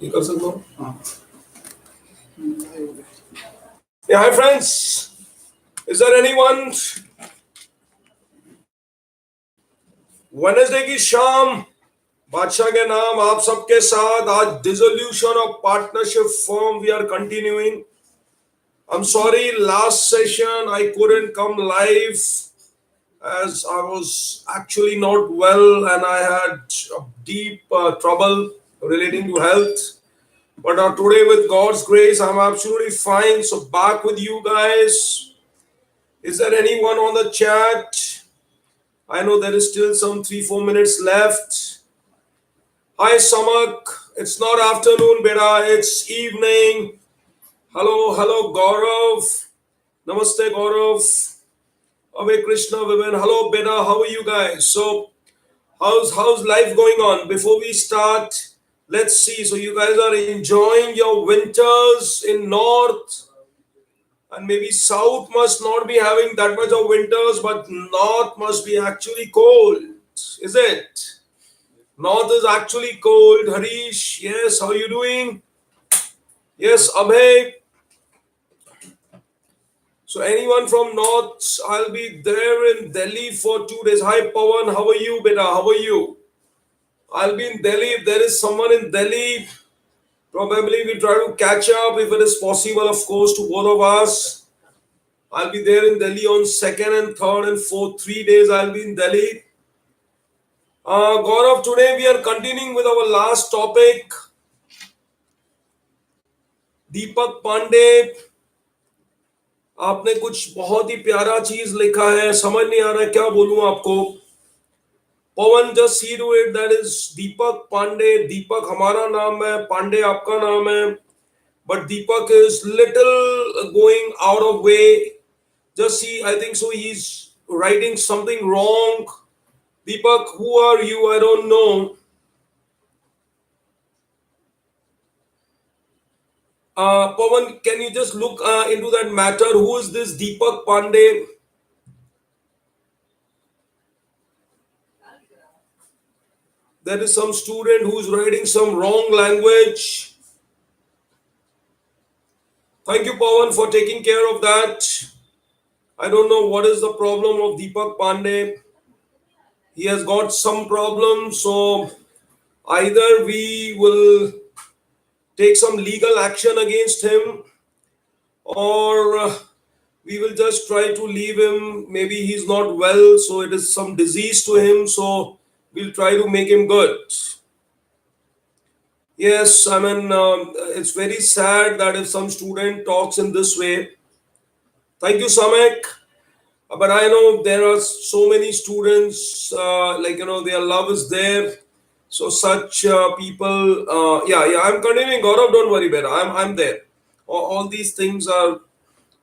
ये कर सकता हूँ Yeah, hi friends. Is there anyone? Wednesday की शाम बादशाह के नाम आप सबके साथ आज dissolution of partnership firm we are continuing. I'm sorry, last session I couldn't come live as I was actually not well and I had deep trouble relating to health. But today, with God's grace, I'm absolutely fine. So, back with you guys. Is there anyone on the chat? I know there is still some 3-4 minutes left. Hi, Samak. It's not afternoon, beta. It's evening. Hello, Gaurav. Namaste, Gaurav. Ave Krishna, Vivian. Hello, beta. How are you guys? So, how's life going on? Before we start, let's see. So, you guys are enjoying your winters in North. And maybe South must not be having that much of winters, but North must be actually cold. Is it? North is actually cold. Harish, yes, how are you doing? Yes, Abhay. So anyone from North, I'll be there in Delhi for 2 days. Hi, Pawan, how are you, beta? How are you? I'll be in Delhi. If there is someone in Delhi, probably we'll try to catch up if it is possible, of course, to both of us. I'll be there in Delhi on 2nd and 3rd and 4th. 3 days I'll be in Delhi. Gaurav, today we are continuing with our last topic. दीपक पांडे, आपने कुछ बहुत ही प्यारा चीज लिखा है, समझ नहीं आ रहा है क्या बोलूं आपको. Pawan, just see to it, that is Deepak Pandey. Deepak हमारा नाम है, पांडे आपका नाम है, but Deepak is little going out of way. Just see, I think so he's writing something wrong. Deepak, who are you? I don't know. Pawan, can you just look into that matter? Who is this Deepak Pandey? There is some student who is writing some wrong language. Thank you, Pawan, for taking care of that. I don't know what is the problem of Deepak Pandey. He has got some problem, so either we will take some legal action against him, or we will just try to leave him. Maybe he's not well, so it is some disease to him, so we'll try to make him good. Yes, I mean, it's very sad that if some student talks in this way. Thank you, Samek. But I know there are so many students, their love is there. So such people, yeah, I'm continuing. Gaurav, don't worry, beta. I'm there. All these things are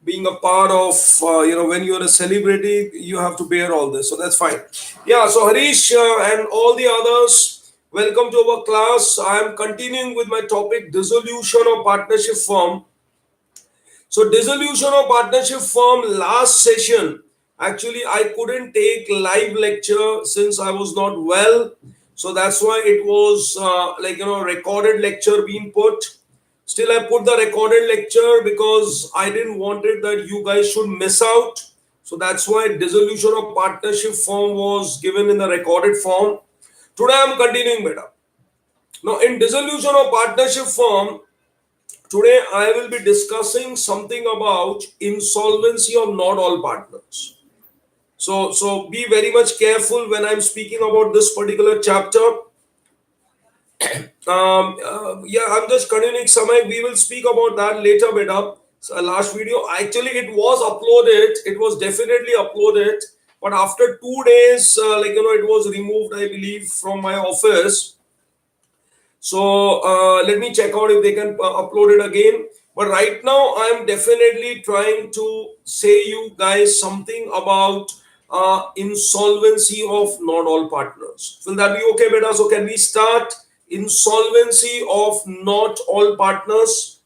being a part of, when you're a celebrity, you have to bear all this. So that's fine. Yeah, so Harish and all the others, welcome to our class. I'm continuing with my topic, dissolution of partnership firm. So dissolution of partnership firm, last session, actually I couldn't take live lecture since I was not well. So that's why it was recorded lecture being put. Still, I put the recorded lecture because I didn't want it that you guys should miss out. So that's why dissolution of partnership form was given in the recorded form. Today I'm continuing better. Now in dissolution of partnership form, today I will be discussing something about insolvency of not all partners. So be very much careful when I'm speaking about this particular chapter. I'm just continuing. Samay, we will speak about that later, beta. So last video, actually, it was uploaded. It was definitely uploaded, but after 2 days, it was removed, I believe, from my office. So let me check out if they can upload it again. But right now, I'm definitely trying to say you guys something about insolvency of not all partners. Will that be okay, beta? So can we start? Insolvency of not all partners.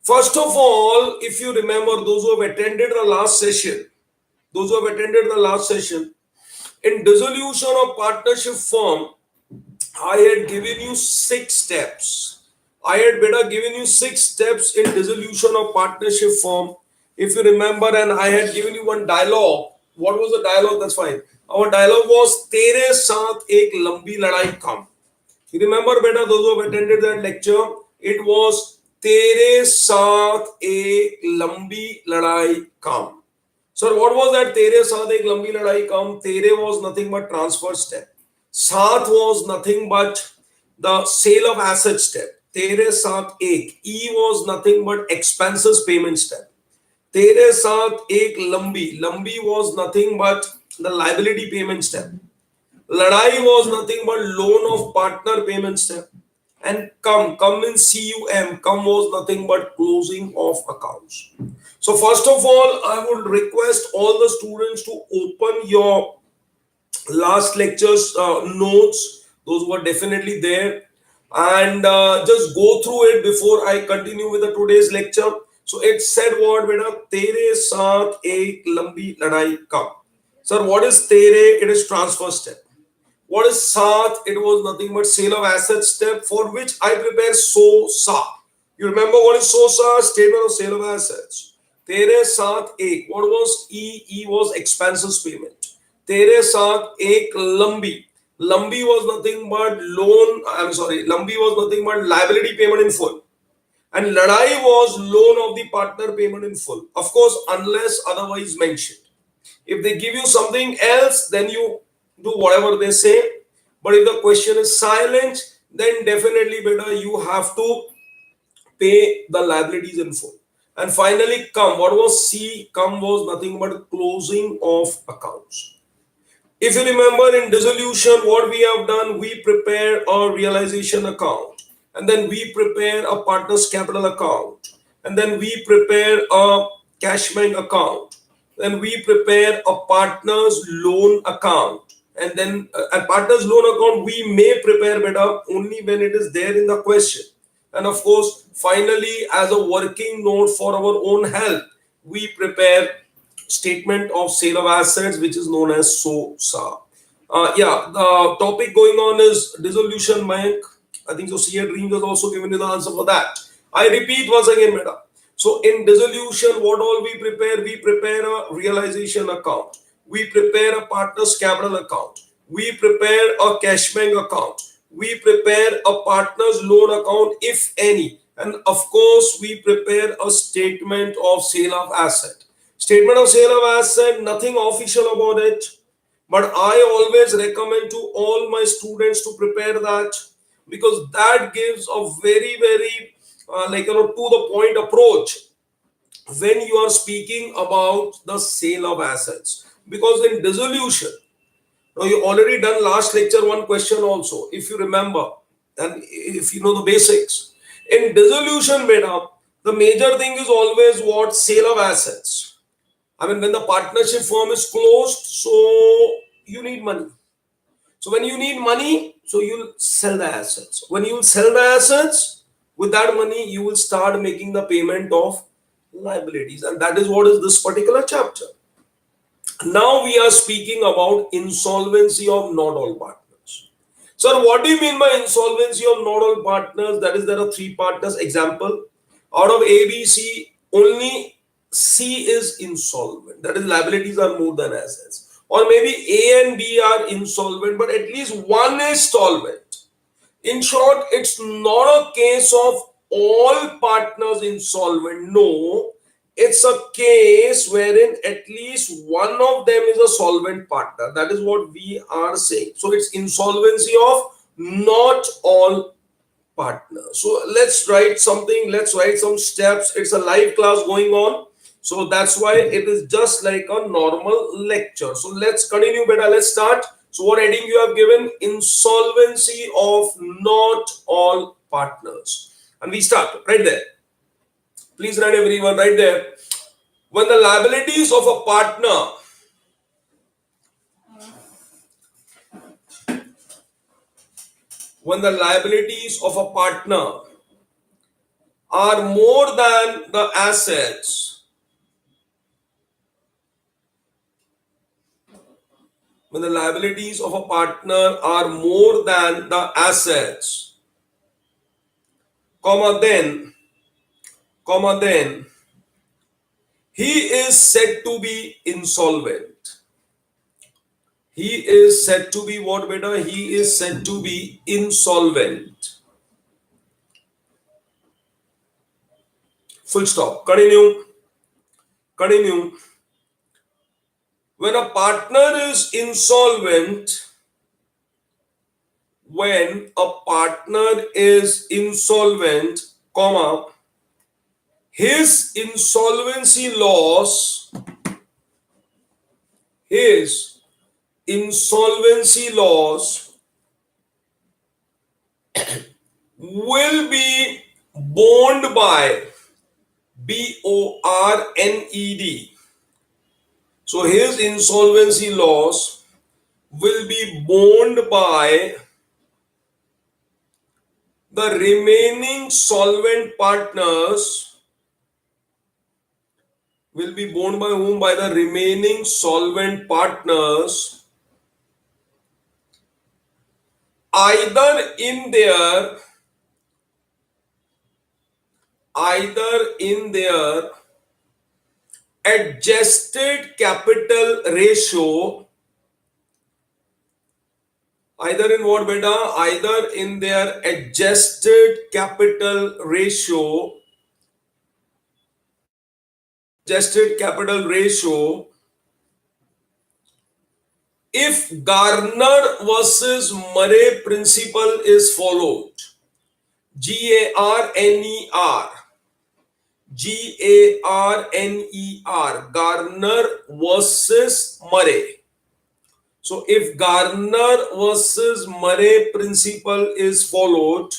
First of all, if you remember, those who have attended the last session, in dissolution of partnership firm, I had given you 6 steps. I had better given you 6 steps in dissolution of partnership firm. If you remember, and I had given you one dialogue. What was the dialogue? That's fine. Our dialogue was तेरे साथ एक लंबी लड़ाई कम. You remember, beta, those who have attended that lecture, it was तेरे साथ एक लंबी लड़ाई कम. Sir, what was that? तेरे साथ एक लंबी लड़ाई कम. तेरे was nothing but transfer step. साथ was nothing but the sale of asset step. तेरे साथ एक. E was nothing but expenses payment step. तेरे साथ एक लंबी. लंबी was nothing but the liability payment step. Ladai was nothing but loan of partner payment step. And come means CUM. Come was nothing but closing of accounts. So first of all, I would request all the students to open your last lecture's notes. Those were definitely there, and just go through it before I continue with the today's lecture. So it said what, beta? Tere saath ek lambi ladai kam. Sir, what is tere? It is transfer step. What is Saath? It was nothing but sale of assets step, for which I prepare So Sa. You remember what is So Sa? Statement of sale of assets. Tere Saath Ek. What was E? E was expenses payment. Tere Saath Ek Lambi. Lambi was nothing but loan. I'm sorry. Lambi was nothing but liability payment in full. And Ladai was loan of the partner payment in full. Of course, unless otherwise mentioned. If they give you something else, then you do whatever they say. But if the question is silent, then definitely better you have to pay the liabilities in full. And finally, come. What was C? Come was nothing but closing of accounts. If you remember in dissolution, what we have done, we prepare a realization account, and then we prepare a partner's capital account, and then we prepare a cash bank account, then we prepare a partner's loan account, and then a partner's loan account we may prepare better only when it is there in the question. And of course, finally, as a working note for our own help, we prepare statement of sale of assets, which is known as SOSA. Yeah, the topic going on is dissolution, Mayank. I think so. CA Dreams has also given you the answer for that. I repeat once again, madam. So in dissolution, what all we prepare? We prepare a realization account. We prepare a partner's capital account. We prepare a cash bank account. We prepare a partner's loan account, if any. And of course, we prepare a statement of sale of asset. Statement of sale of asset, nothing official about it. But I always recommend to all my students to prepare that, because that gives a very, very to the point approach when you are speaking about the sale of assets. Because in dissolution, now you already done last lecture one question also, if you remember, and if you know the basics. In dissolution, beta, the major thing is always what? Sale of assets. I mean, when the partnership firm is closed, so you need money. So when you need money, so you'll sell the assets. When you sell the assets, with that money, you will start making the payment of liabilities. And that is what is this particular chapter. Now we are speaking about insolvency of not all partners. Sir, what do you mean by insolvency of not all partners? That is, there are 3 partners. Example, out of A, B, C, only C is insolvent. That is, liabilities are more than assets. Or maybe A and B are insolvent, but at least one is solvent. In short, it's not a case of all partners insolvent. No, it's a case wherein at least one of them is a solvent partner. That is what we are saying. So it's insolvency of not all partners. So let's write something. Let's write some steps. It's a live class going on. So that's why it is just like a normal lecture. So let's continue, beta. Let's start. So what heading you have given? Insolvency of not all partners. And we start right there. Please write everyone right there. When the liabilities of a partner are more than the assets, when the liabilities of a partner are more than the assets, comma then he is said to be insolvent. He is said to be what, beta? He is said to be insolvent. Full stop. Continue. Continue. When a partner is insolvent, when a partner is insolvent, comma, his insolvency laws, his insolvency laws will be borne by BORNED. So his insolvency loss will be borne by the remaining solvent partners. Will be borne by whom? By the remaining solvent partners, either in their adjusted capital ratio. Either in what, beta? Either in their adjusted capital ratio. Adjusted capital ratio. If Garner versus Murray principle is followed. GARNER. GARNER. Garner versus Murray. So if Garner versus Murray principle is followed,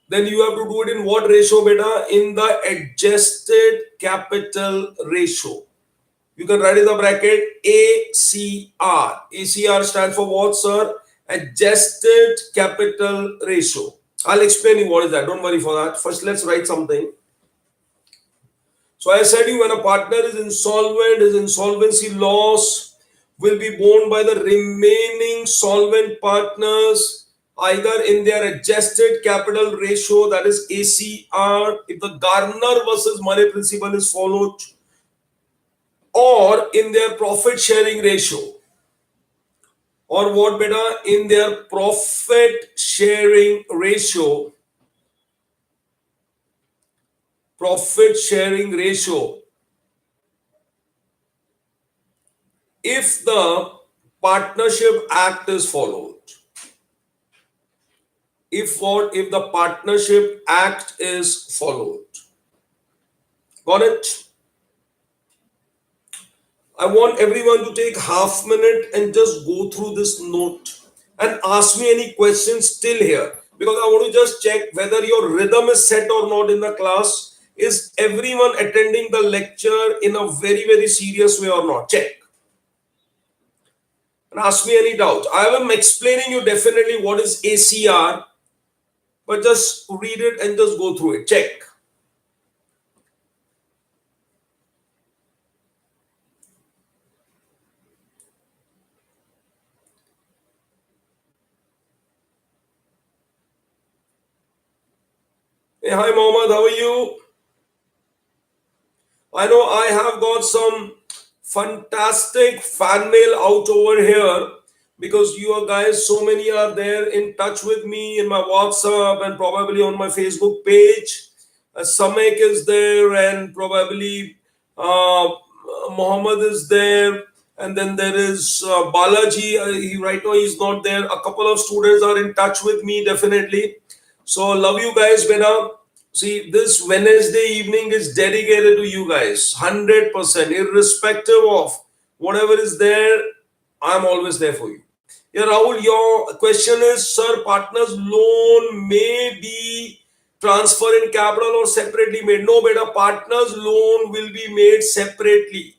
then you have to do it in what ratio, beta? In the adjusted capital ratio. You can write in the bracket ACR. ACR stands for what, sir? Adjusted capital ratio. I'll explain you what is that. Don't worry for that. First, let's write something. So I said you, when a partner is insolvent, his insolvency loss will be borne by the remaining solvent partners, either in their adjusted capital ratio, that is ACR, if the Garner versus Murray principle is followed, or in their profit sharing ratio. Or what, beta? In their profit sharing ratio. Profit sharing ratio. If the Partnership Act is followed. If what? If the Partnership Act is followed. Got it? I want everyone to take half minute and just go through this note and ask me any questions still here, because I want to just check whether your rhythm is set or not in the class. Is everyone attending the lecture in a very, very serious way or not? Check. And ask me any doubt. I am explaining you definitely what is ACR, but just read it and just go through it. Check. Hey, hi Mohammed, how are you? I know I have got some fantastic fan mail out over here, because you guys, so many are there in touch with me in my WhatsApp and probably on my Facebook page. Samek is there, and probably Mohammed is there, and then there is Balaji. Right now he's not there. A couple of students are in touch with me definitely. So love you guys, beta. See, this Wednesday evening is dedicated to you guys, 100%, irrespective of whatever is there. I'm always there for you. Yeah, Rahul, your question is, sir, partner's loan may be transferred in capital or separately made. No, beta, partner's loan will be made separately.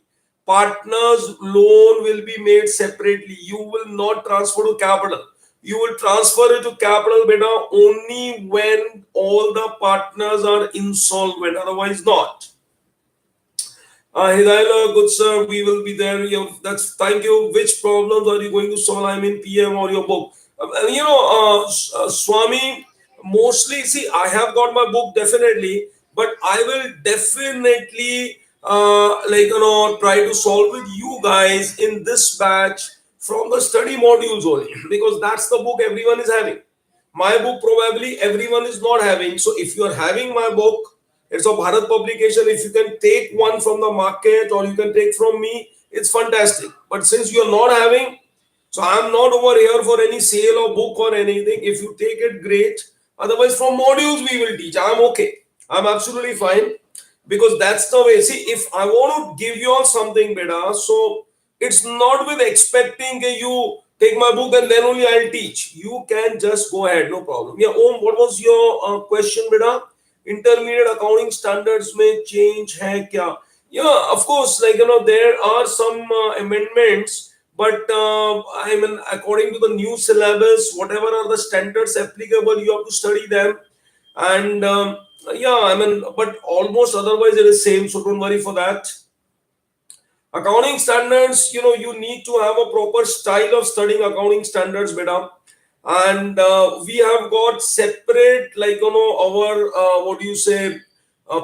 Partner's loan will be made separately. You will not transfer to capital. You will transfer it to capital, beta, only when all the partners are insolvent, otherwise not. Hidayla, good sir, we will be there. That's thank you. Which problems are you going to solve? I mean, PM or your book. Swami, mostly, see, I have got my book definitely, but I will definitely try to solve with you guys in this batch from the study modules only, because that's the book everyone is having. My book probably everyone is not having. So if you are having my book, it's a Bharat publication. If you can take one from the market or you can take from me, it's fantastic. But since you are not having, so I'm not over here for any sale or book or anything. If you take it, great. Otherwise, from modules we will teach. I'm okay. I'm absolutely fine, because that's the way. See, if I want to give you all something better, so it's not with expecting that you take my book and then only I'll teach. You can just go ahead, no problem. Yeah, Om, what was your question, beta? Intermediate accounting standards may change hai kya? Yeah, of course, there are some amendments, but I mean, according to the new syllabus, whatever are the standards applicable, you have to study them. And yeah, I mean, but almost otherwise it is same, so don't worry for that. Accounting standards, you need to have a proper style of studying accounting standards, beta. And we have got separate, our what do you say,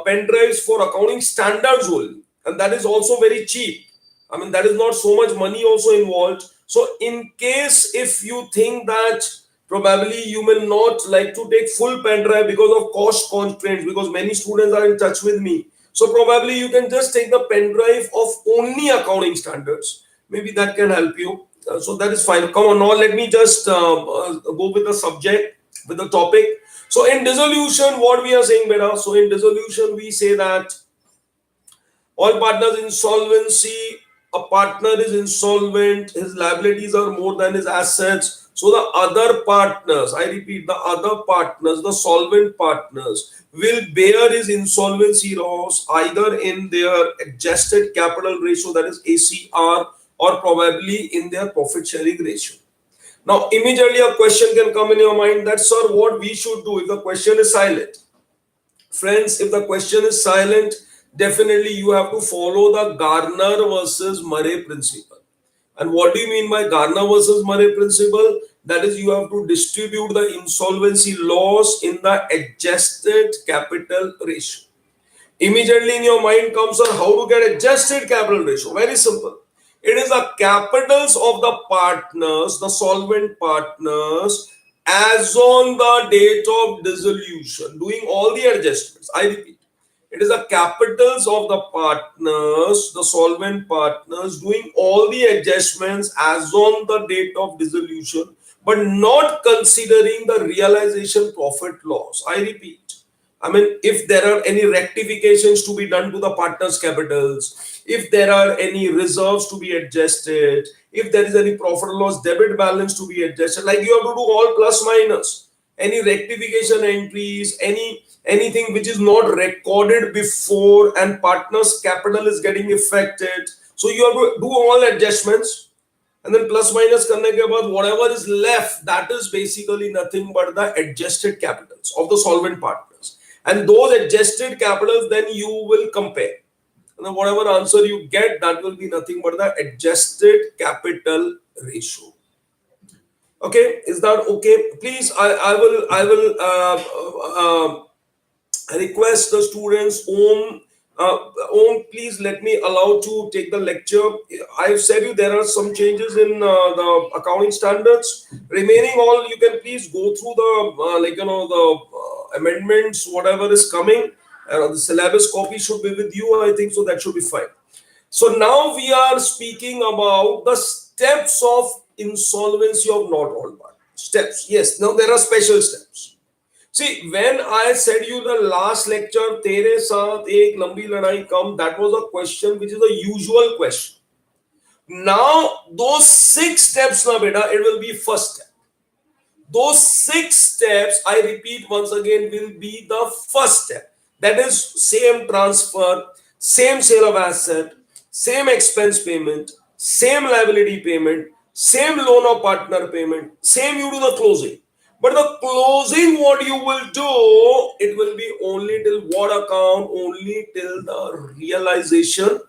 pen drives for accounting standards only, and that is also very cheap. I mean, that is not so much money also involved. So in case if you think that probably you will not like to take full pen drive because of cost constraints, because many students are in touch with me, so probably you can just take the pen drive of only accounting standards. Maybe that can help you. So that is fine. Come on, now let me just go with the subject, with the topic. So in dissolution, what we are saying, beta? So in dissolution, we say that all partners insolvency, a partner is insolvent, his liabilities are more than his assets. So the other partners, I repeat, the other partners, the solvent partners, will bear his insolvency loss either in their adjusted capital ratio, that is ACR, or probably in their profit sharing ratio. Now, immediately a question can come in your mind that, sir, what we should do if the question is silent? Friends, if the question is silent, definitely you have to follow the Garner versus Murray principle. And what do you mean by Garner versus Murray principle? That is, you have to distribute the insolvency loss in the adjusted capital ratio. Immediately in your mind comes on how to get adjusted capital ratio. Very simple. It is the capitals of the partners, the solvent partners, as on the date of dissolution, doing all the adjustments. I repeat, it is the capitals of the partners, the solvent partners, doing all the adjustments as on the date of dissolution, but not considering the realization profit loss. I repeat, I mean, if there are any rectifications to be done to the partners' capitals, if there are any reserves to be adjusted, if there is any profit or loss debit balance to be adjusted, like you have to do all plus minus, any rectification entries, anything which is not recorded before and partners' capital is getting affected. So you have to do all adjustments, and then plus minus karne ke baad whatever is left, that is basically nothing but the adjusted capitals of the solvent partners. And those adjusted capitals, then you will compare. And then whatever answer you get, that will be nothing but the adjusted capital ratio. Okay, is that okay? Please, I request the students, please let me allow to take the lecture. I've said you there are some changes in the accounting standards. Remaining all, you can please go through the amendments, whatever is coming. The syllabus copy should be with you, I think, so that should be fine. So now we are speaking about the steps of insolvency of not all partners. Steps, yes. Now there are special steps. See, when I said you the last lecture, tere saath ek lambi ladai kam, that was a question which is a usual question. Now, those 6 steps, na beta, it will be first step. Those 6 steps, I repeat once again, will be the first step. That is same transfer, same sale of asset, same expense payment, same liability payment, same loan or partner payment, same you do the closing. But the closing, what you will do, it will be only till what account? Only till the realization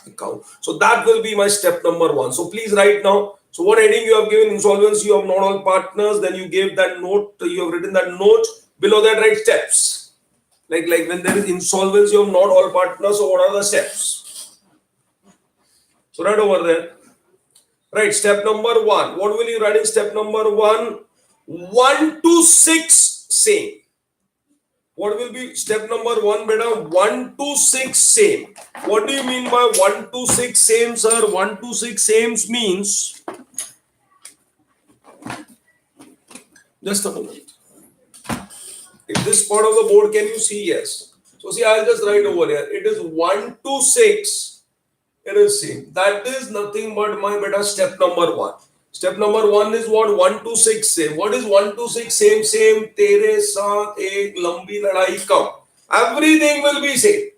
account. So that will be my step number 1. So please write now. So what heading you have given? Insolvency of not all partners. Then you gave that note. You have written that note. Below that, write steps. Like when there is insolvency of not all partners. So what are the steps? So right over there. Right. Step number 1. What will you write in step number 1? 1 to 6 same. What will be step number 1, beta? 1 to 6 same. What do you mean by 1 to 6 same, sir? 1 to 6 same means, just a moment. In this part of the board, can you see? Yes. So see, I'll just write over here. It is 1 to 6. It is same. That is nothing but my beta step number 1. Step number 1 is what? 1 to 6 same. What is 1 to 6 same? Same. तेरे साथ एक लंबी लड़ाई कम. Everything will be same.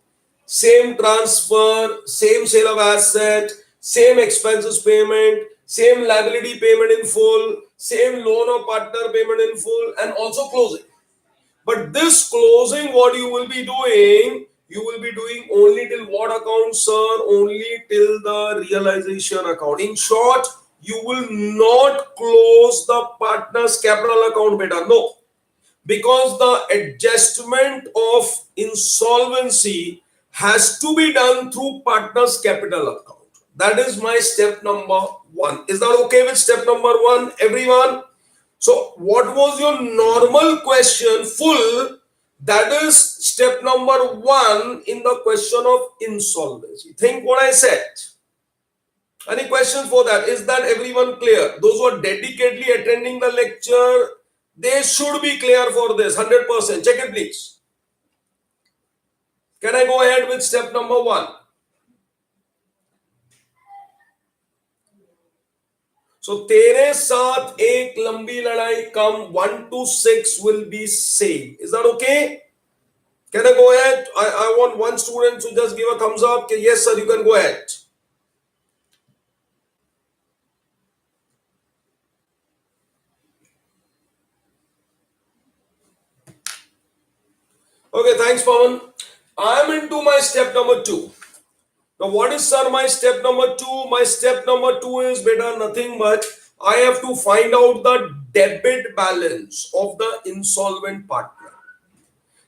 Same transfer, same sale of asset, same expenses payment, same liability payment in full, same loan or partner payment in full, and also closing. But this closing, what you will be doing, you will be doing only till what account, sir? Only till the realization account. In short, you will not close the partner's capital account, beta. No. Because the adjustment of insolvency has to be done through partner's capital account. That is my step number 1. Is that okay with step number 1, everyone? So what was your normal question? Full. That is step number 1 in the question of insolvency. Think what I said. Any questions for that? Is that everyone clear? Those who are dedicatedly attending the lecture, they should be clear for this, 100%. Check it, please. Can I go ahead with step number 1? So, तेरे साथ एक लंबी लड़ाई कम, 1 to 6 will be same. Is that okay? Can I go ahead? I want one student to just give a thumbs up. Okay, yes, sir, you can go ahead. Okay, thanks, Pawan. I am into my step number 2. Now, what is, sir, my step number 2? My step number 2 is, beta, nothing but I have to find out the debit balance of the insolvent partner.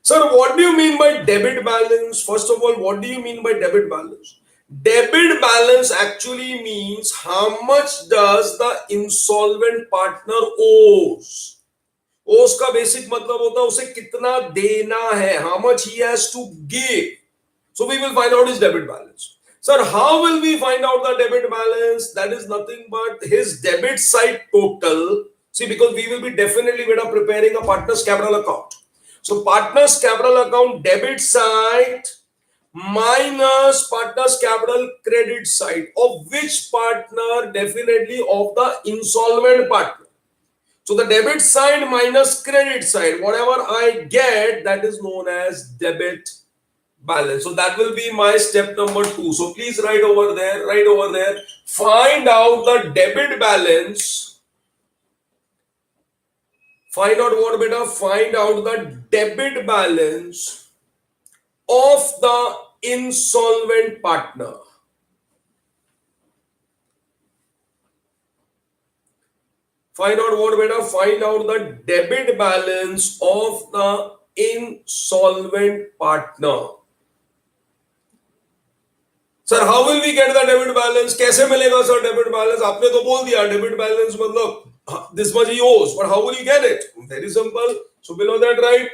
Sir, what do you mean by debit balance? First of all, what do you mean by debit balance? Debit balance actually means how much does the insolvent partner owes. Owes का basic मतलब होता है उसे कितना देना है, how much he has to give. So we will find out his debit balance. Sir, how will we find out the debit balance? That is nothing but his debit side total. See, because we will be definitely preparing a partner's capital account. So partner's capital account debit side minus partner's capital credit side. Of which partner? Definitely of the insolvent partner. So the debit side minus credit side, whatever I get, that is known as debit balance. So that will be my step number 2. So please write over there, find out the debit balance. Find out what, beta? Find out the debit balance of the insolvent partner. Find out what, beta? Find out the debit balance of the insolvent partner. Sir, how will we get the debit balance? कैसे मिलेगा sir debit balance? आपने तो बोल दिया debit balance मतलब this much he owes, but how will you get it? Very simple. So below that, right?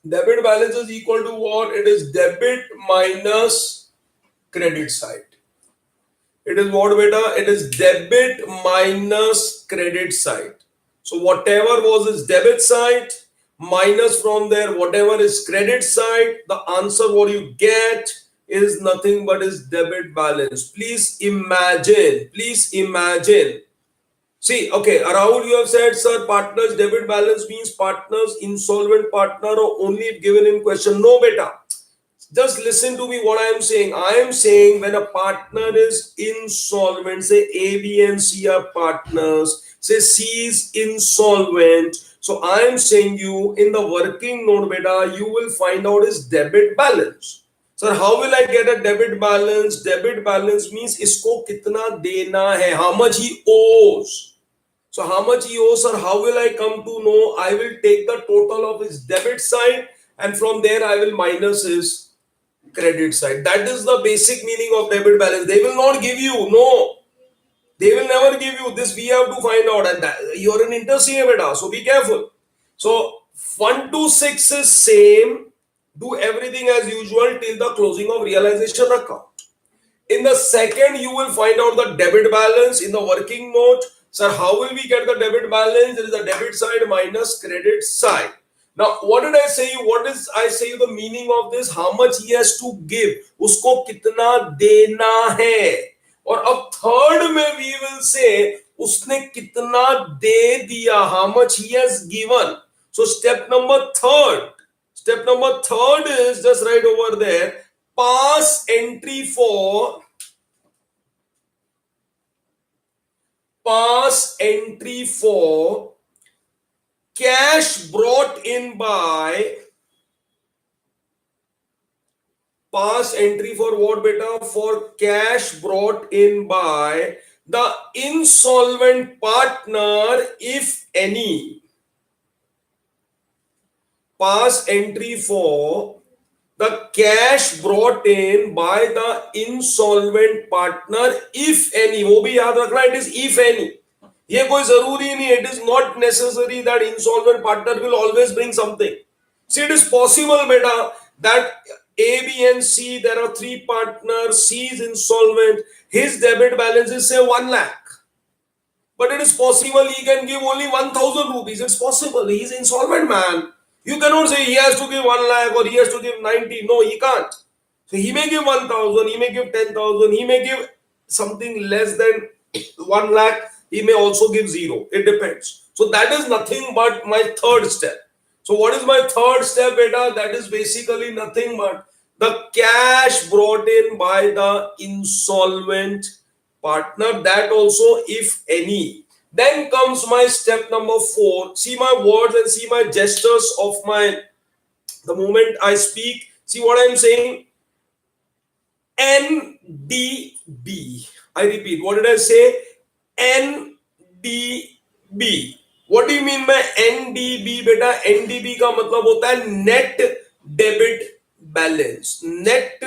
Debit balance is equal to what? It is debit minus credit side. It is what, beta? It is debit minus credit side. So whatever was his debit side minus from there whatever is credit side, the answer what you get is nothing but his debit balance. Please imagine. See, okay, Rahul, you have said, sir, partner's debit balance means partner's insolvent partner or only if given in question. No, beta. Just listen to me what I am saying. I am saying when a partner is insolvent, say A, B, and C are partners, say C is insolvent. So I am saying you in the working note, beta, you will find out his debit balance. Sir, how will I get a debit balance? Debit balance means isko kitna dena hai, how much he owes. So how much he owes, sir, how will I come to know? I will take the total of his debit side, and from there I will minus his credit side. That is the basic meaning of debit balance. They will not give you, no, they will never give you this. We have to find out, and that you're an interchange beta, so be careful. So 1 to 6 is same. Do everything as usual till the closing of realization account. In the second, you will find out the debit balance in the working note. Sir, how will we get the debit balance? It is the debit side minus credit side. Now, what did I say you? What is I say you the meaning of this? How much he has to give? Usko kitna dena hai? और अब third में we will say उसने कितना दे दिया? How much he has given? So step number third is just right over there. Pass entry for cash brought in by. Pass entry for what, beta? For cash brought in by the insolvent partner, if any. Pass entry for the cash brought in by the insolvent partner, if any. वो भी याद रखना, it is if any. ये कोई जरूरी नहीं. It is not necessary that insolvent partner will always bring something. See, it is possible, beta, that A, B, and C, there are 3 partners. C is insolvent. His debit balance is say 1 lakh. But it is possible he can give only 1,000 rupees. It's possible. He is insolvent, man. You cannot say he has to give 1 lakh or he has to give 90. No, he can't. So he may give 1,000, he may give 10,000, he may give something less than 1 lakh. He may also give 0. It depends. So that is nothing but my third step. So what is my third step, beta? That is basically nothing but the cash brought in by the insolvent partner, that also if any. Then comes my step number 4. See my words and see my gestures of the moment I speak. See what I am saying? NDB. I repeat, what did I say? NDB. What do you mean by NDB, beta? NDB का मतलब होता है net debit balance. Net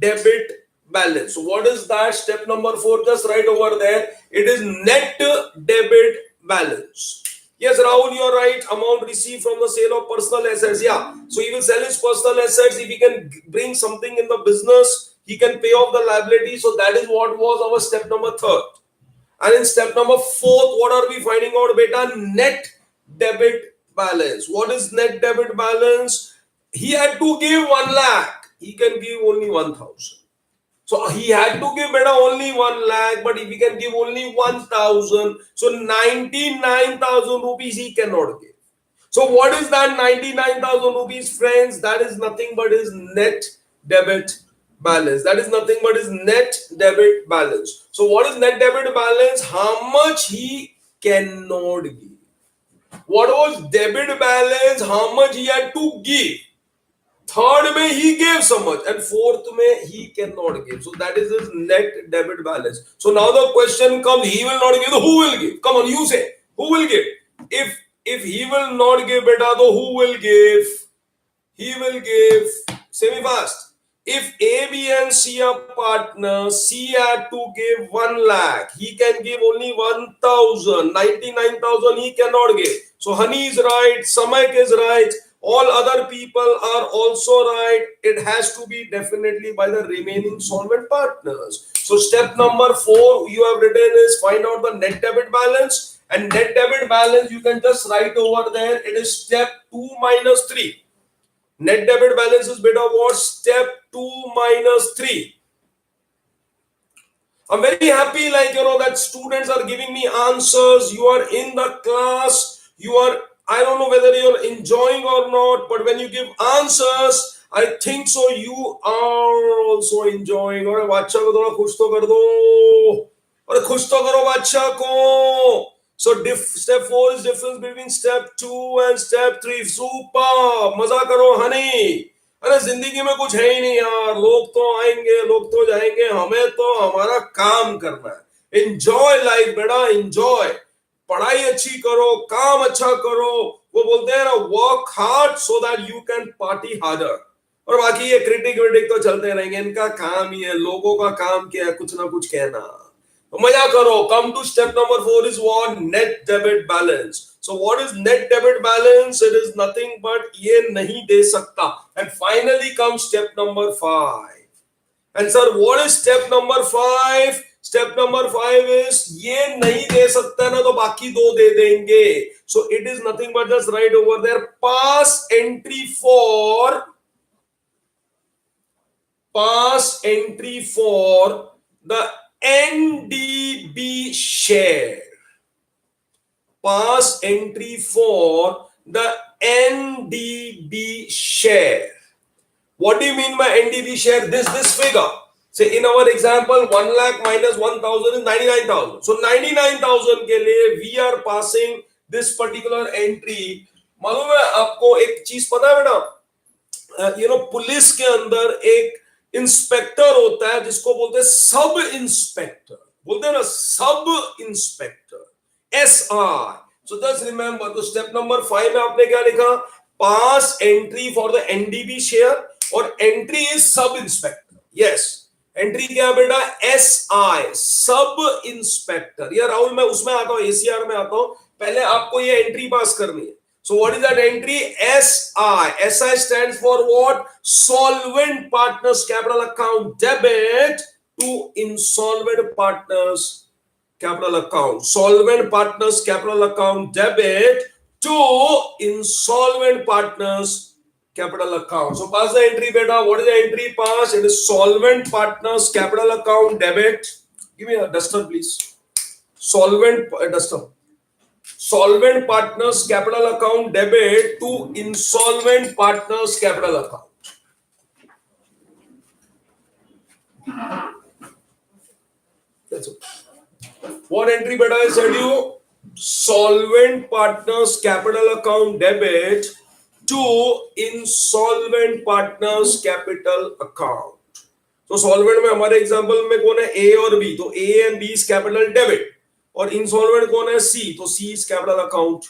debit balance. So what is that? Step number 4, just right over there. It is net debit balance. Yes, Rahul, you're right. Amount received from the sale of personal assets. Yeah. So he will sell his personal assets. If he can bring something in the business, he can pay off the liability. So that is what was our step number 3. And in step number 4, what are we finding out, beta? Net debit balance. What is net debit balance? He had to give 1 lakh. He can give only 1,000. So he had to give, beta, only 1 lakh, but if he can give only 1,000, so 99,000 rupees he cannot give. So what is that 99,000 rupees, friends? That is nothing but his net debit balance. That is nothing but his net debit balance. So what is net debit balance? How much he cannot give. What was debit balance? How much he had to give. Third में he gave so much, and fourth में he cannot give. So that is his net debit balance. So now the question comes: he will not give, so who will give? Come on, you say, who will give? If he will not give, beta, so who will give? He will give. Say me fast. If A, B, and C are partners, C had to give 1 lakh. He can give only 1,000. 99,000 he cannot give. So Honey is right. Samak is right. All other people are also right. It has to be definitely by the remaining solvent partners. So step number 4 you have written is find out the net debit balance. And net debit balance you can just write over there. It is step 2 minus 3. Net debit balance is beta what? Step 2 minus 3. I'm very happy, that students are giving me answers. You are in the class. I don't know whether you're enjoying or not, but when you give answers, I think so you are also enjoying. और बादशाह को थोड़ा खुश तो कर दो. और खुश तो करो बादशाह को. So step 4 is difference between step 2 and step 3. Super. मजा करो, Honey. अरे जिंदगी में कुछ है ही नहीं यार, लोग तो आएंगे लोग तो जाएंगे, हमें तो हमारा काम करना है। एंजॉय लाइफ बेटा, एंजॉय, पढ़ाई अच्छी करो, काम अच्छा करो। वो बोलते हैं ना, work hard so that you can party harder. और बाकी ये क्रिटिक विटिक तो चलते रहेंगे, इनका काम ही है, लोगों का काम क्या है, कुछ ना कुछ कहना। तो मजा करो। Come to step number 4 is what? Net debit balance. So what is net debit balance? It is nothing but ये नहीं दे सकता। And finally come step number 5। And sir what is step number 5? Step number 5 is ये नहीं दे सकता ना, तो बाकी दो दे देंगे। So it is nothing but just write over there, pass entry for the NDB share. Pass entry for the NDB share. What do you mean by NDB share? This figure. Say in our example, 1 lakh minus 1,000 is 99,000. So 99,000 के लिए we are passing this particular entry. मालूम है आपको एक चीज पता है बेटा? पुलिस के अंदर एक इंस्पेक्टर होता है जिसको बोलते हैं सब इंस्पेक्टर, बोलते हैं ना sub inspector, SI. So just remember, तो स्टेप नंबर 5 में आपने क्या लिखा? पास entry for the NDB share, और entry is sub inspector. Yes, entry क्या है बेटा? SI, sub inspector. या राहुल मैं उसमें आता हूं, ACR में आता हूं, पहले आपको ये एंट्री पास करनी है। So what is that entry? SI. SI stands for what? Solvent Partners Capital Account debit to insolvent partners capital account. Solvent Partners Capital Account debit to insolvent partners capital account. So pass the entry beta. What is the entry pass? It is Solvent Partners Capital Account debit. Give me a duster please. Solvent duster. Solvent Partners Capital Account debit to insolvent partners capital account. That's it. What entry beta I said you? Solvent Partners Capital Account debit to insolvent partners capital account. So solvent में हमारे example में कौन है? A और B. तो A and B is capital debit. और insolvent कौन है? C. तो C is capital account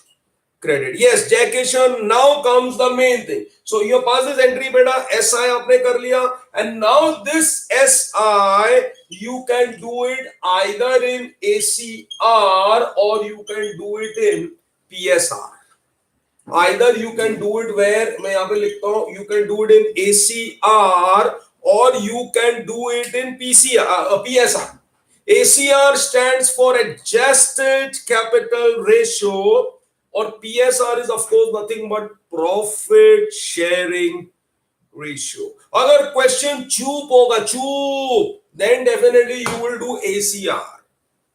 credit. Yes, Jackation. Now comes the main thing. So your pass this entry beta, SI आपने कर लिया, and now this SI you can do it either in ACR or you can do it in PSR. Either you can do it where मैं यहाँ पे लिखता हूँ, you can do it in ACR or you can do it in PSR. ACR stands for adjusted capital ratio, or PSR is of course nothing but profit sharing ratio. अगर question चूप होगा, चूप, then definitely you will do ACR.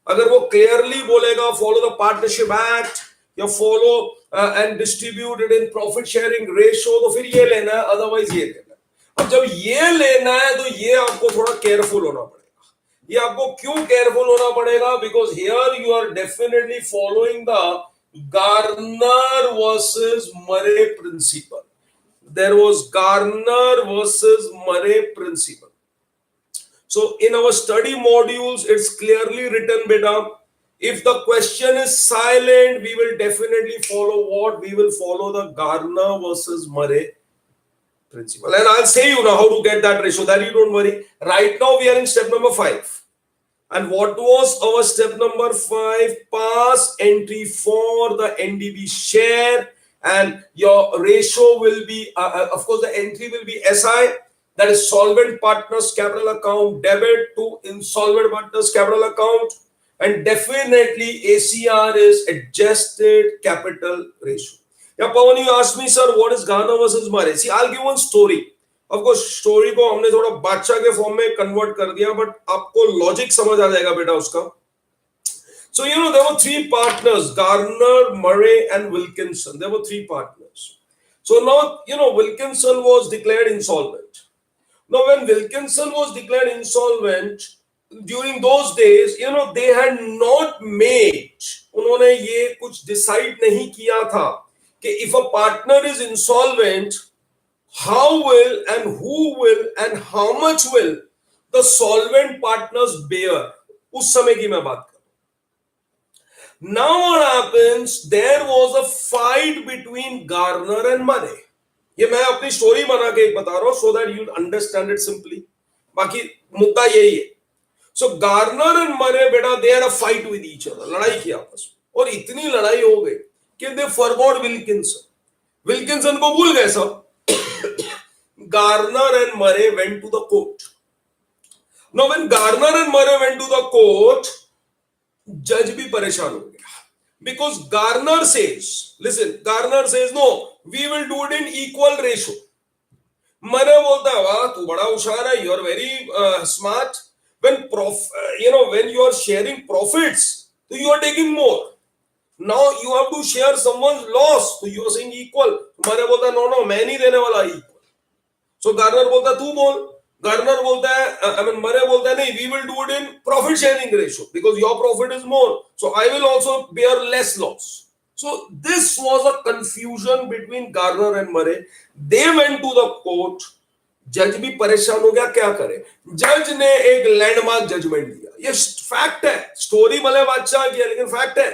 अगर वो clearly बोलेगा follow the partnership act या follow and distribute it in profit sharing ratio, तो फिर ये लेना है, otherwise ये लेना है। अब जब ये लेना है तो ये आपको थोड़ा केयरफुल होना पड़ेगा। ये आपको क्यों केयरफुल होना पड़ेगा? Because here you are definitely following the Garner versus Murray principle. There was Garner versus Murray principle. So in our study modules, it's clearly written, beta, if the question is silent, we will definitely follow what? We will follow the Gardner versus Murray principle. And I'll say you now how to get that ratio, that you don't worry. Right now we are in step number 5. And what was our step number 5? Pass entry for the NDB share, and your ratio will be, of course, the entry will be SI. That is solvent partners capital account debit to insolvent partners capital account, and definitely ACR is adjusted capital ratio. Yeah, Pawan, you asked me, sir, what is Ghana versus Murray? See, I'll give one story. Of course, story को हमने थोड़ा बादशाह के form में convert कर दिया, but आपको logic समझ आ जाएगा बेटा उसका. So there were 3 partners: Garner, Murray, and Wilkinson. There were 3 partners. So now Wilkinson was declared insolvent. Now, when Wilkinson was declared insolvent, during those days, they had not made, उन्होंने ये कुछ decide नहीं किया था कि if a partner is insolvent, how will and who will and how much will the solvent partners bear, उस समय की मैं बात कर। Now what happens, there was a fight between Garner and Murray. ये मैं अपनी स्टोरी बना के एक बता रहा हूं so that you understand it simply, बाकी मुद्दा यही है। So Garner and Murray बेटा they had a fight with each other, लड़ाई की आपस में, और इतनी लड़ाई हो गई कि they forgot Wilkinson, विल्किंसन को भूल गए सब। Garner and Murray went to the court. Now when Garner and Murray went to the court, जज भी परेशान हो गया, because Garner says, listen, Garner says no, we will do it in equal ratio. Murray बोलता है वाह तू बड़ा होशियार है, you are very smart. When when you are sharing profits, so you are taking more. Now you have to share someone's loss, so you are saying equal. Murray बोलता है no मैं नहीं देने वाला equal. So Garner बोलता है तू बोल, Garner बोलता है Murray बोलता है नहीं, we will do it in profit sharing ratio because your profit is more, so I will also bear less loss. So this was a confusion between Garner and Murray. They went to the court. जज भी परेशान हो गया, क्या करे। जज ने एक लैंडमार्क जजमेंट दिया, ये फैक्ट है, स्टोरी भले बादशाह की है लेकिन फैक्ट है।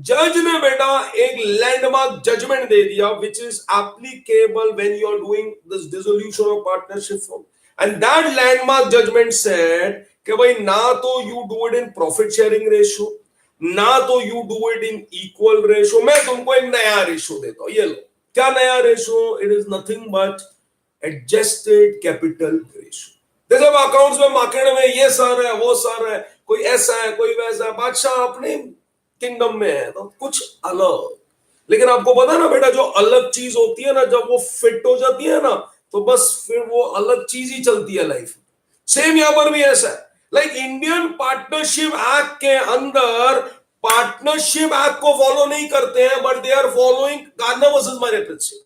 जज ने बेटा एक लैंडमार्क जजमेंट दे दिया which is applicable when you are doing this dissolution of partnership firm, and that landmark judgment said कि भाई ना तो you do it in profit sharing ratio, ना तो you do it in equal ratio, मैं तुमको एक नया रेशियो देता हूं, ये लो। क्या नया ratio? It is nothing but adjusted capital ratio. जैसे अब अकाउंट्स में मार्केट में ये सर है वो सर है, कोई ऐसा है कोई वैसा है, बादशाह अपने किंगडम में है तो कुछ अलग। लेकिन आपको पता है ना बेटा, जो अलग चीज होती है ना, जब वो फिट हो जाती है ना तो बस फिर वो अलग चीज ही चलती है लाइफ में। सेम यहां पर भी ऐसा है, लाइक इंडियन पार्टनरशिप एक्ट के अंदर पार्टनरशिप एक्ट को फॉलो नहीं करते हैं, but they are following Garner versus Murray principle.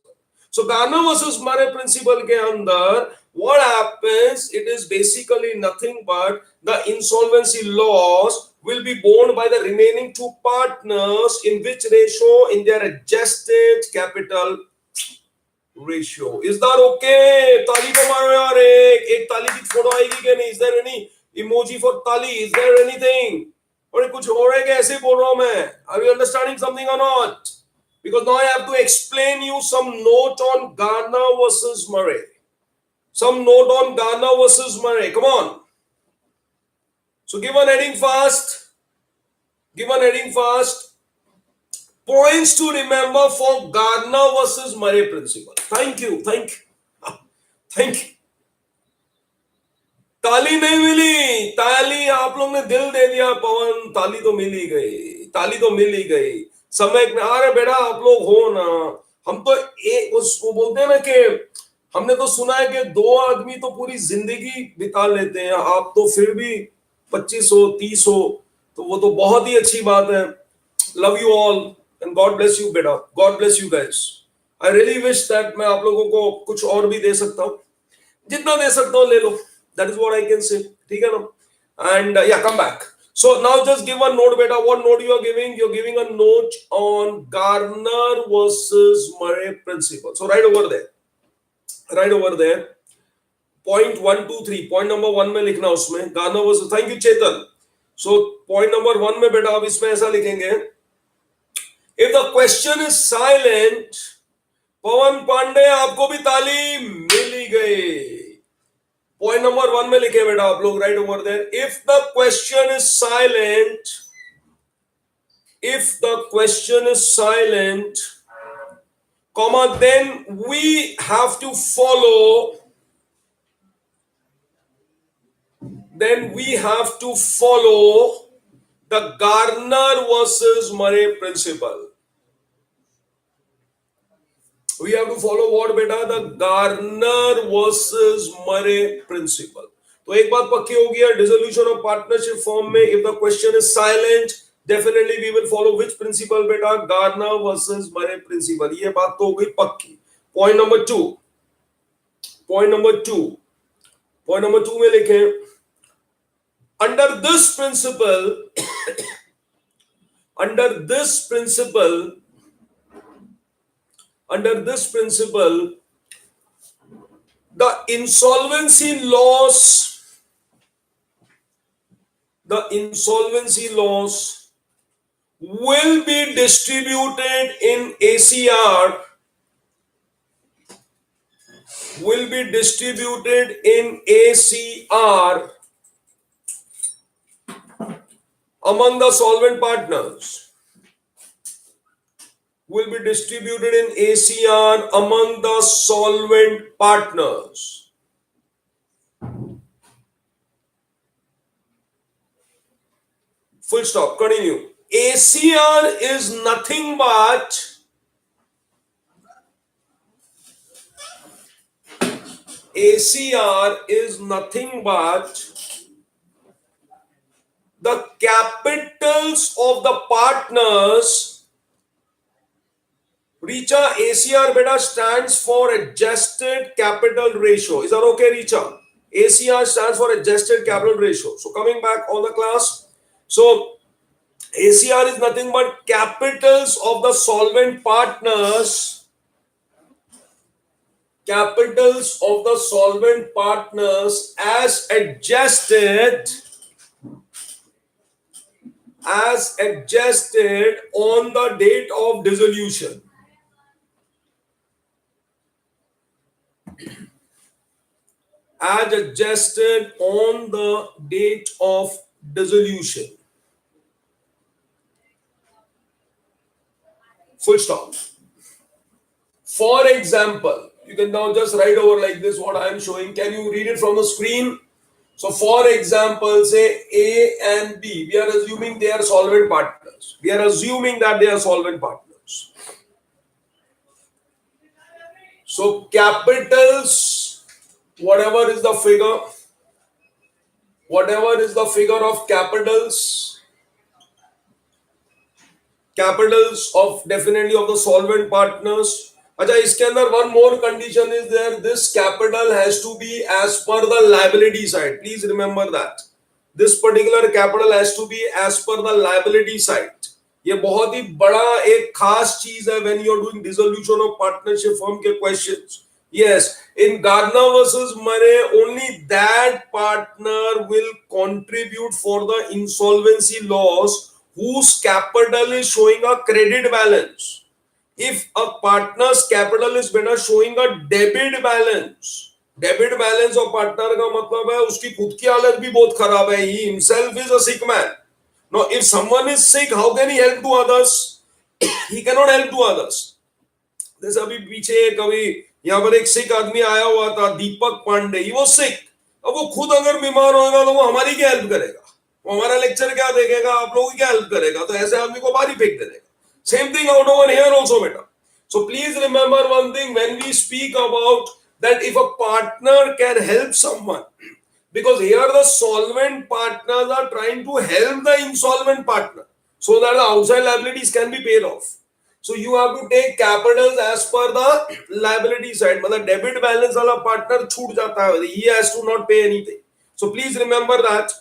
So Garner versus Murray principle के अंदर what happens, it is basically nothing but the insolvency loss will be borne by the remaining two partners in which ratio? In their adjusted capital ratio. Is that okay? ताली को मारो यार, एक ताली की photo आएगी क्या नहीं? Is there any emoji for ताली? Is there anything? और कुछ हो रहा है क्या? ऐसे बोल रहा हूं मैं। Are you understanding something or not? Because now I have to explain you some note on Garner versus Murray. Some note on Garner versus Murray. Come on. So give an heading fast. Give an heading fast. Points to remember for Garner versus Murray principle. Thank you. Thank you. Thank you. ताली नहीं मिली, ताली आप लोग ने दिल दे दिया पवन, ताली तो मिल ही गई, ताली तो मिल ही गई। समय में अरे बेटा आप लोग हो ना, हम तो एक उसको बोलते हैं ना कि हमने तो सुना है कि दो आदमी तो पूरी जिंदगी बिता लेते हैं, आप तो फिर भी 25 हो 30 हो, तो वो तो बहुत ही अच्छी बात है। Love you all and God bless you बेटा, God bless you guys. I really wish that मैं आप लोगों को कुछ और भी दे सकता हूँ, जितना दे सकता हूँ ले लो, that is what I can say, ठीक है ना। एंड या come back, so now just give a note beta. What note you are giving? You're giving a note on Garner versus Murray principle. So right over there, right over there, point 1 2 3, point number 1 में लिखना उसमें Garner versus, thank you Chetan. So point number 1 में बेटा आप इसमें ऐसा लिखेंगे, if the question is silent, पवन पांडे आपको भी ताली मिल ही गई। पॉइंट नंबर 1 में लिखे बेटा आप लोग, write over there, if the question is silent, if the question is silent, comma, then we have to follow, the Garner versus Murray principle. We have to follow what बेटा? The Garner versus Murray principle. तो एक बात पक्की हो गई, dissolution of partnership form में if the question is silent, definitely we will follow which principle बेटा? Garner versus Murray principle. ये बात तो हो गई पक्की। Point number 2, point number 2, point number 2 में लिखें, under this principle, under this principle, under this principle, the insolvency loss, the insolvency loss will be distributed in ACR, will be distributed in ACR among the solvent partners, will be distributed in ACR among the solvent partners. Full stop. Continue. ACR is nothing but ACR is nothing but the capitals of the partners. Richa, ACR beta stands for adjusted capital ratio. Is that okay, Richa? ACR stands for adjusted capital ratio. So coming back on the class. So ACR is nothing but capitals of the solvent partners. Capitals of the solvent partners as adjusted on the date of dissolution. As adjusted on the date of dissolution. Full stop. For example, you can now just write over like this what I am showing. Can you read it from the screen? So for example, say A and B, we are assuming they are solvent partners. We are assuming that they are solvent partners. So capitals, whatever is the figure of capitals of definitely of the solvent partners. अच्छा, इसके अंदर one more condition is there. This capital has to be as per the liability side. Please remember that. This particular capital has to be as per the liability side. ये बहुत ही बड़ा एक खास चीज है when you are doing dissolution of partnership firm के questions. Yes, in Gardner versus Murray, only that partner will contribute for the insolvency loss whose capital is showing a credit balance. If a partner's capital is better showing a debit balance of partner का मतलब है उसकी खुद की हालत भी बहुत खराब है. He himself is a sick man. Now, if someone is sick, how can he help to others? He cannot help to others. जैसे अभी पीछे कभी यहाँ पर एक सिक आदमी आया हुआ था, दीपक पांडे. He was sick. अब वो खुद अगर बीमार होगा तो वो हमारी क्या हेल्प करेगा? वो हमारा लेक्चर क्या देखेगा? आप लोगों की क्या हेल्प करेगा? तो ऐसे आदमी को बाहर ही फेंक देगा. Same thing out over here also, beta. So please remember one thing when we speak about that if a partner can help someone, because here the solvent partners are trying to help the insolvent partner so that the outside liabilities can be paid off. So you have to take capitals as per the liability side. मतलब debit balance वाला partner छूट जाता है. He has to not pay anything. So please remember that.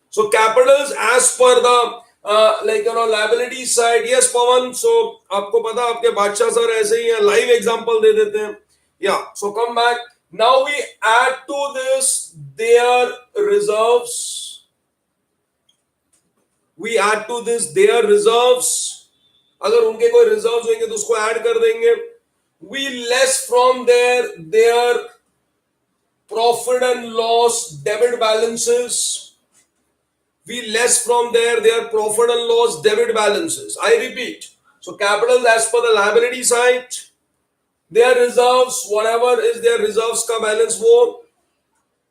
So capitals as per the liability side. Yes, Pawan. So आपको पता आपके बादशाह sir ऐसे ही हैं, live example दे देते हैं. Yeah. So come back. Now we add to this their reserves. We add to this their reserves. अगर उनके कोई reserves होंगे तो उसको add कर देंगे. We less from their profit and loss debit balances. We less from their profit and loss debit balances. I repeat. So capital as per the liability side. Their reserves, whatever is their reserves का balance वो,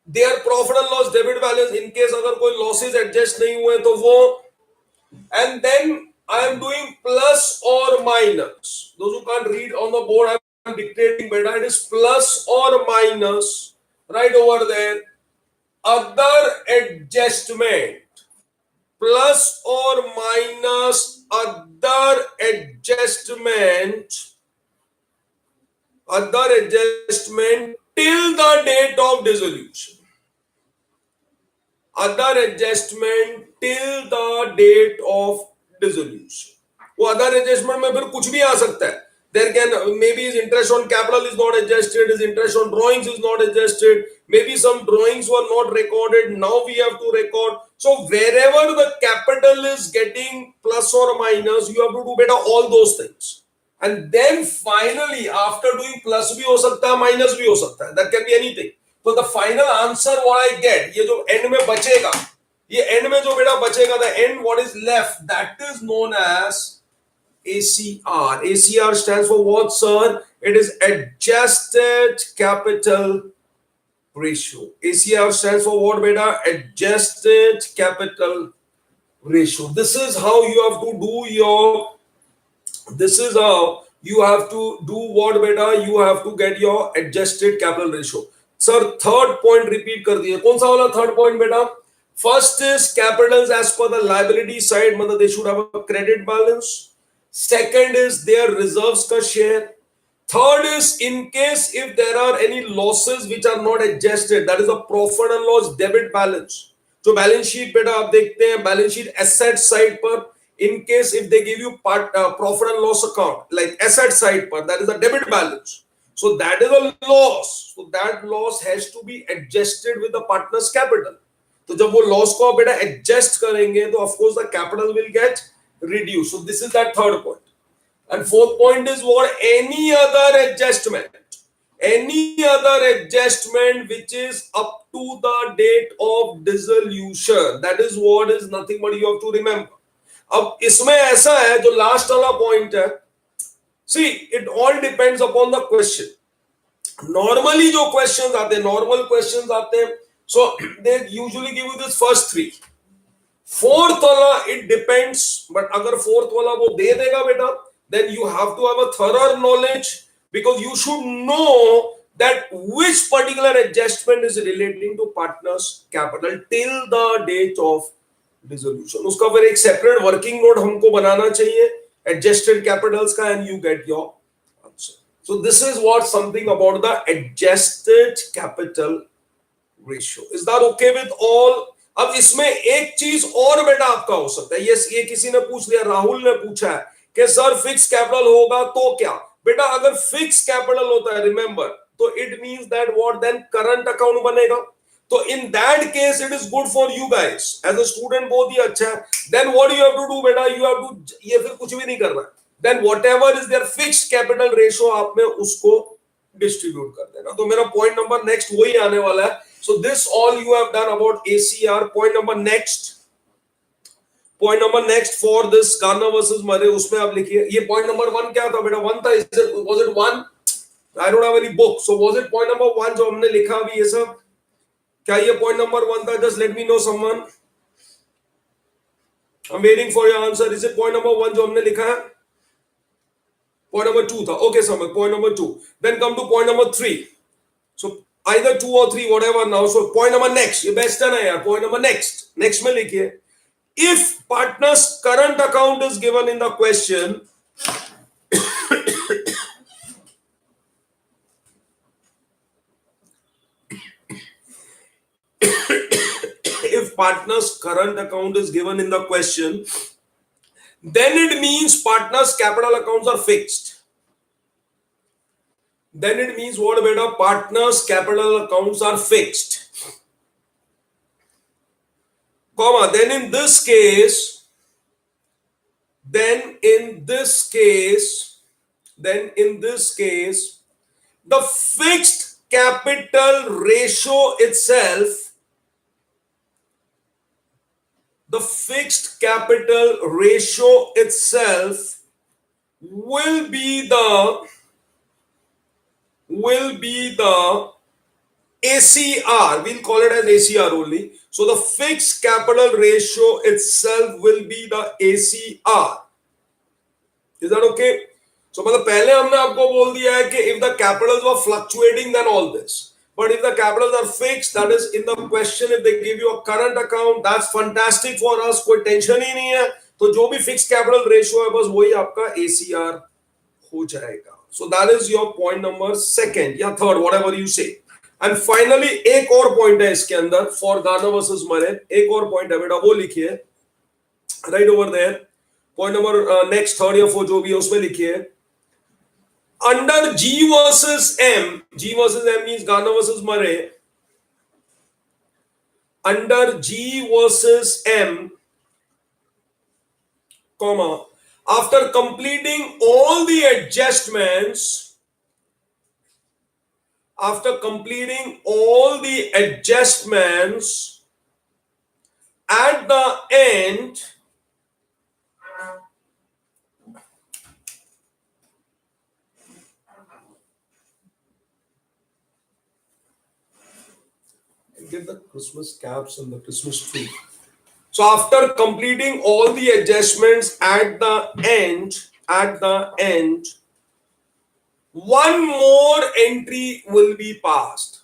their profit and loss debit balance in case अगर कोई losses adjust नहीं हुए तो वो, and then I am doing plus or minus. Those who can't read on the board, I am dictating better. It is plus or minus right over there. Other adjustment. Plus or minus other adjustment till the date of dissolution. Other adjustment till the date of dissolution. वो other adjustment में फिर कुछ भी आ सकता है. There can maybe his interest on capital is not adjusted, his interest on drawings is not adjusted, maybe some drawings were not recorded, now we have to record. So wherever the capital is getting plus or minus, you have to do better all those things. And then finally, after doing plus bhi ho sakta hai, minus bhi ho sakta hai, that can be anything. So the final answer what I get, ye jo end mein bachega, ye end mein jo beta bachega, the end what is left, that is known as ACR. ACR stands for what, sir? It is adjusted capital ratio. ACR stands for what, beta? Adjusted capital ratio. This is how you have to do your, this is how you have to do what, beta? You have to get your adjusted capital ratio. Sir, third point repeat kar diye. Kaun sa wala third point, beta? First is capitals as per the liability side, matlab they should have a credit balance. Second is their reserves ka share. Third is in case if there are any losses which are not adjusted, that is a profit and loss debit balance. So balance sheet beta aap dekhte hain, balance sheet asset side par, in case if they give you profit and loss account like asset side par, that is a debit balance. So that is a loss. So that loss has to be adjusted with the partner's capital. तो जब वो loss को बेटा adjust करेंगे तो of course the capital will get reduced. So this is that third point. And fourth point is what? Any other adjustment. Any other adjustment which is up to the date of dissolution. That is what is nothing but you have to remember. अब इसमें ऐसा है जो last वाला point है. See, it all depends upon the question. Normally जो questions आते हैं, normal questions आते हैं, so they usually give you this first three. Fourth wala it depends, but agar fourth wala wo de dega beta, then you have to have a thorough knowledge, because you should know that which particular adjustment is relating to partners capital till the date of dissolution. Uska फिर एक separate working note हमको बनाना चाहिए adjusted capitals का, and you get your answer. So this is what something about the adjusted capital ratio. Is that okay with all? अब इसमें एक चीज और बेटा आपका हो सकता है. यस, ये किसी ने पूछ लिया, राहुल ने पूछा है कि सर फिक्स कैपिटल होगा तो क्या? बेटा अगर फिक्स कैपिटल होता है, रिमेंबर, तो it means that what, then current account बनेगा. तो in that case it is good for you guys as a student, बहुत ही अच्छा है. Then what you have to do बेटा, यू हैव टू, ये फिर कुछ भी नहीं करना है, then whatever is there fixed capital ratio आप में उसको डिस्ट्रीब्यूट कर देना. तो मेरा पॉइंट नंबर नेक्स्ट वही आने वाला है. So this all you have done about ACR. Point number next for this Garner versus Murray, उसमें आप लिखिए. ये point number 1 क्या था बेटा? 1 था. Was it 1? I don't have any book. So was it point number 1 जो हमने लिखा अभी ये सब? क्या ये point number 1 था? Just let me know someone. I'm waiting for your answer. Is it point number 1 जो हमने लिखा है? Point number 2 था. Okay, Samad. Point number 2. Then come to point number 3. So either 2 or 3, whatever now. So point number next, ये best है ना यार. Point number next में लिखिए, if partner's current account is given in the question, if partner's current account is given in the question, then it means partner's capital accounts are fixed. Then it means what beta? Partners capital accounts are fixed, comma, then in this case the fixed capital ratio itself, will be the ACR. We'll call it as ACR only. So the fixed capital ratio itself will be the ACR. Is that okay? So मतलब पहले हमने आपको बोल दिया है कि if the capitals were fluctuating, then all this. But if the capitals are fixed, that is in the question, if they give you a current account, that's fantastic for us. कोई tension ही नहीं है. तो जो भी fixed capital ratio है बस वही आपका ACR हो जाएगा. So that is your point number 2 या 3, whatever you say. And finally एक और point है इसके अंदर for Garner versus Murray. एक और point है बेटा, वो लिखिए right over there. Point number next 3 या 4 जो भी है उसमें लिखिए, Under G versus M, G versus M means Ghana versus Murray. Under G versus M, comma, after completing all the adjustments, at the end, get the Christmas caps and the Christmas tree. So after completing all the adjustments at the end, one more entry will be passed.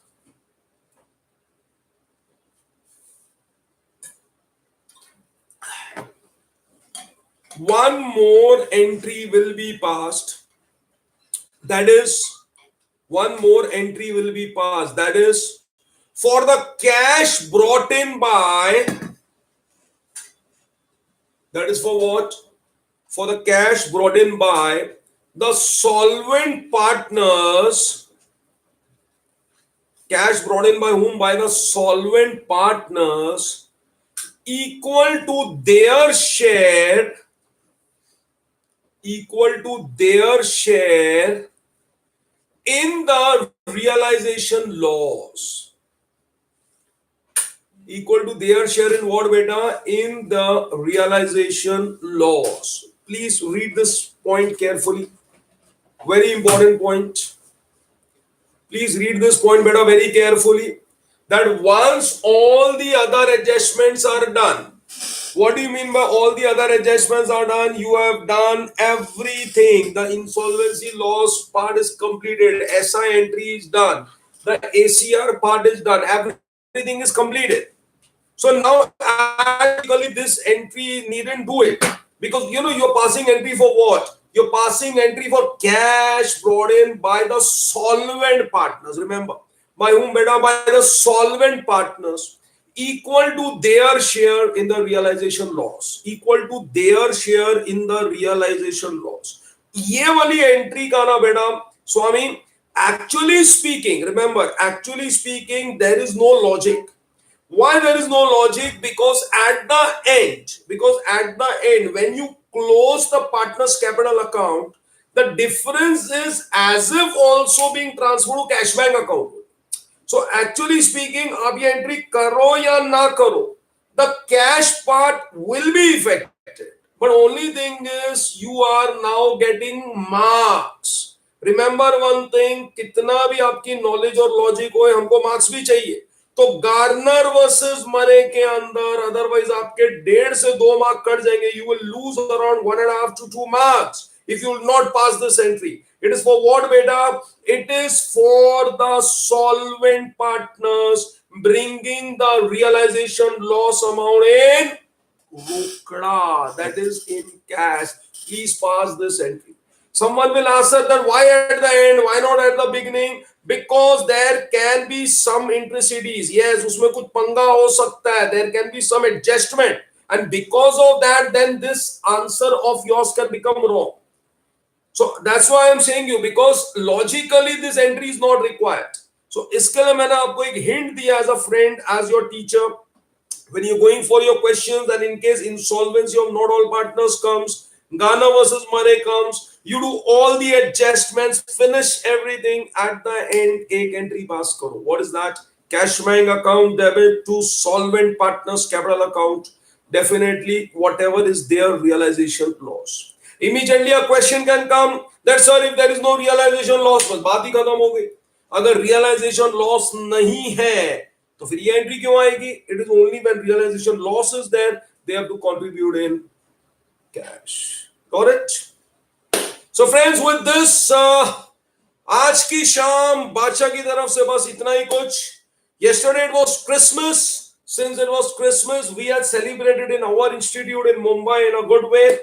One more entry will be passed. That is, one more entry will be passed. That is, for the cash brought in by, that is for what? For the cash brought in by the solvent partners. Cash brought in by whom? By the solvent partners, equal to their share in the realization loss. Equal to their share in what, beta? In the realization loss. Please read this point carefully. Very important point. Please read this point, beta, very carefully. That once all the other adjustments are done, what do you mean by all the other adjustments are done? You have done everything. The insolvency loss part is completed. SI entry is done. The ACR part is done. Everything is completed. So now actually this entry needn't do it, because you're passing entry for what? You're passing entry for cash brought in by the solvent partners. Remember, by whom, beta? By the solvent partners, equal to their share in the realization loss. Equal to their share in the realization loss. ये वाली entry का ना बेटा स्वामी, actually speaking, remember, actually speaking, there is no logic. Why there is no logic? Because at the end, when you close the partner's capital account, the difference is as if also being transferred to cash bank account. So actually speaking, आप ये entry करो या ना करो, the cash part will be affected. But only thing is you are now getting marks. Remember one thing, कितना भी आपकी knowledge और logic हो, हमको marks भी चाहिए. तो गार्नर वर्सेस मरे के अंदर अदरवाइज आपके 1.5 से 2 मार्क कट जाएंगे. You will lose around 1.5 to 2 marks if you will not pass this entry. It is for what, beta? It is for the solvent partners bringing the realization loss amount in rukda, that is in cash. Please pass this entry. Someone will answer that why at the end, why not at the beginning? Because there can be some intricacies. Yes, उसमें कुछ पंगा हो सकता है. There can be some adjustment, and because of that, then this answer of yours can become wrong. So that's why I'm saying you, because logically this entry is not required. So इसके लिए मैंने आपको एक hint दिया as a friend, as your teacher. When you're going for your questions, and in case insolvency of not all partners comes, Ghana versus Murray comes, you do all the adjustments, finish everything, at the end एक entry pass करो. What is that? Cash bank account debit to solvent partners capital account. Definitely whatever is their realization loss. Immediately a question can come that, sir, if there is no realization loss, बस बात ही खत्म हो गई. अगर realization loss नहीं है तो फिर ये एंट्री क्यों आएगी? It is only when realization loss is there, they have to contribute in cash. Got it? So friends, with this, आज की शाम बादशाह की तरफ से बस इतना ही कुछ. Yesterday it was Christmas. Since it was Christmas, we had celebrated in our institute in Mumbai in a good way.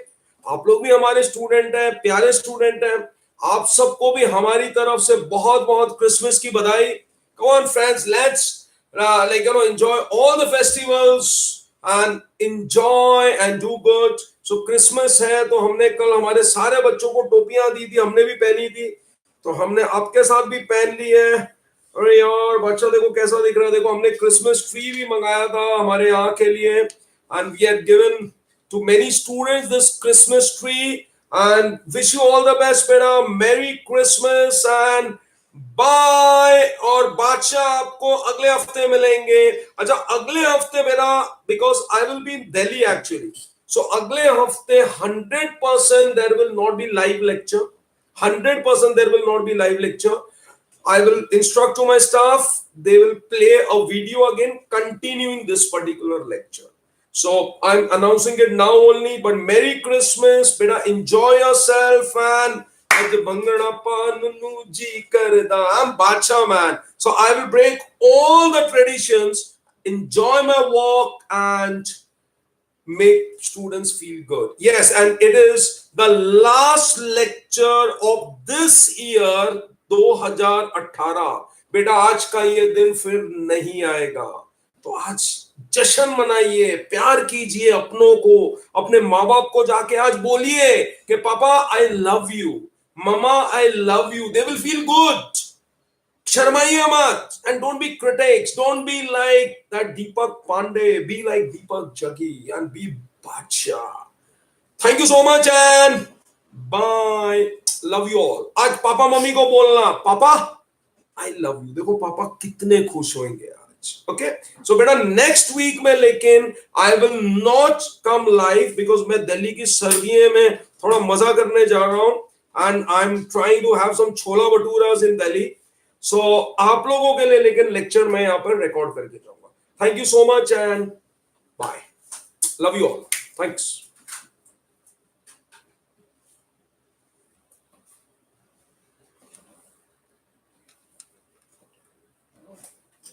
आप लोग भी हमारे स्टूडेंट हैं, प्यारे स्टूडेंट हैं. आप सबको भी हमारी तरफ से बहुत बहुत क्रिसमस की बधाई. Come on friends, let's enjoy all the festivals and enjoy and do good. So Christmas है तो हमने कल हमारे सारे बच्चों को टोपियां दी थी, हमने भी पहनी थी. तो हमने आपके साथ भी पहन ली है। अरे यार बच्चा देखो कैसा दिख रहा है, देखो हमने क्रिसमस ट्री भी मंगाया था हमारे यहाँ के लिए, and we have given to many students this Christmas tree, and wish you all the best बेटा, मैरी क्रिसमस एंड बाय। और बादशाह आपको अगले हफ्ते मिलेंगे। अच्छा अगले हफ्ते मेरा, because I will be in Delhi actually, so अगले हफ्ते 100% there will not be live lecture, 100% there will not be live lecture. I will instruct to my staff, they will play a video again continuing this particular lecture. So I'm announcing it now only, but Merry Christmas, beta, enjoy yourself, and I'm Badshah man. So I will break all the traditions, enjoy my walk, and make students feel good. Yes, and it is the last lecture of this year 2018। बेटा आज का ये दिन फिर नहीं आएगा, तो आज जश्न मनाइए, प्यार कीजिए अपनों को, अपने माँ बाप को जाके आज बोलिए कि पापा आई लव यू, ममा I love you, they will feel good. शर्माइए मत, and don't be critics, don't be like that Deepak Pandey, be like Deepak Jaggi and be Badshah। Thank you so much and bye, love you all। आज papa mummy को बोलना पापा I love you, देखो पापा कितने खुश होंगे आज। ओके सो बेटा नेक्स्ट वीक में लेकिन I will not come live, because मैं दिल्ली की सर्दियों में थोड़ा मजा करने जा रहा हूं, and I am trying to have some chhola bhaturas इन दिल्ली। सो आप लोगों के लिए लेकिन लेक्चर मैं यहाँ पर रिकॉर्ड करके जाऊंगा। Thank you so much and bye, love you all, thanks.